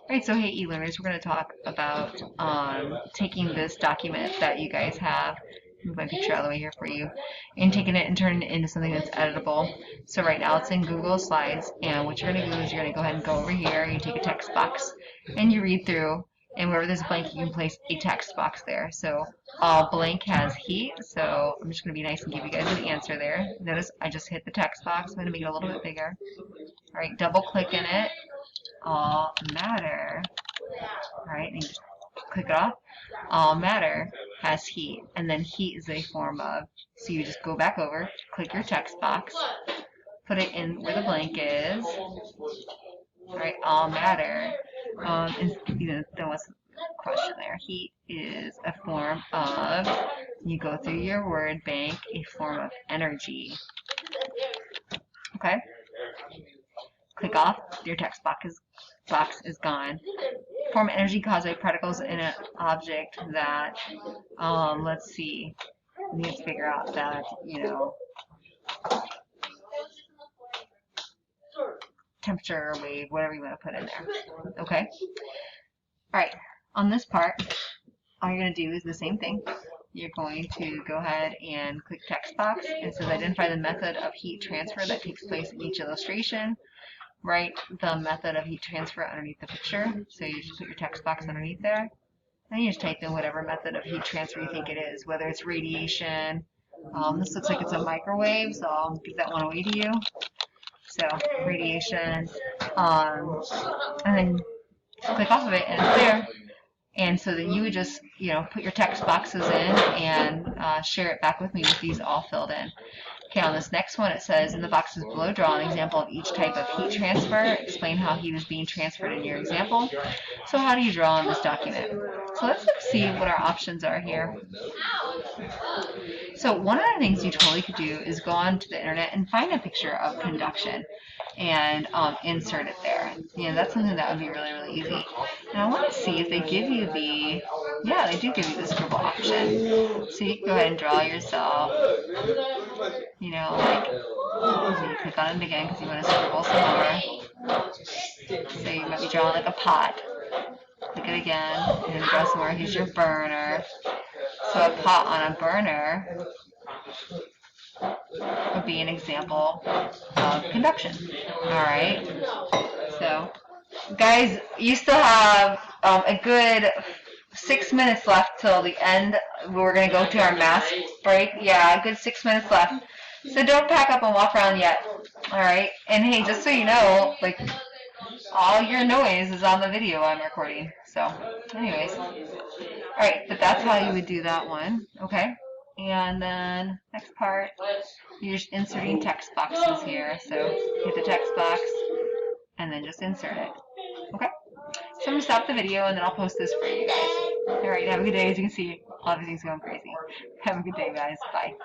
Right, so hey e-learners, we're going to talk about taking this document that you guys have, move my picture out of the way here for you, and taking it and turning it into something that's editable. So right now it's in Google Slides, and what you're going to do is you're going to go ahead and go over here, you take a text box, and you read through, and wherever there's blank you can place a text box there. So all blank has heat, so I'm just going to be nice and give you guys an answer there. Notice I just hit the text box, I'm going to make it a little bit bigger. Alright, double click in it. All matter, right, and you just click it off. All matter has heat, and then heat is a form of, so you just go back over, click your text box, put it in where the blank is, right, all matter, and then what's the question there? Heat is a form of, you go through your word bank, a form of energy, okay? Click off, your text box is gone. Form energy caused by particles in an object that, let's see, we need to figure out that, temperature, wave, whatever you want to put in there. Okay? Alright, on this part, all you're going to do is the same thing. You're going to go ahead and click text box. It says identify the method of heat transfer that takes place in each illustration. Write the method of heat transfer underneath the picture. So you just put your text box underneath there. And you just type in whatever method of heat transfer you think it is, whether it's radiation. This looks like it's a microwave, so I'll give that one away to you. So radiation, and then click off of it, and it's there. And so then you would just, put your text boxes in and share it back with me with these all filled in. Okay, on this next one it says, in the boxes below, draw an example of each type of heat transfer. Explain how heat is being transferred in your example. So how do you draw on this document? So let's see what our options are here. So one of the things you totally could do is go onto the internet and find a picture of conduction and insert it there. That's something that would be really, really easy. And I want to see if they give you the, yeah, they do give you the scribble option. So you can go ahead and draw yourself, so you click on it again because you want to scribble some more. So you might be drawing like a pot. Click it again, and then draw some more. Here's your burner. So a pot on a burner would be an example of conduction. Alright, so guys, you still have a good 6 minutes left till the end. We're going to go to our mask break. Yeah, a good 6 minutes left. So don't pack up and walk around yet. Alright, and hey, just so you know, like, all your noise is on the video I'm recording. So, anyways. Alright, but that's how you would do that one. Okay? And then, next part, you're just inserting text boxes here. So, hit the text box, and then just insert it. Okay? So I'm going to stop the video, and then I'll post this for you guys. Alright, have a good day. As you can see, everything's going crazy. Have a good day, guys. Bye.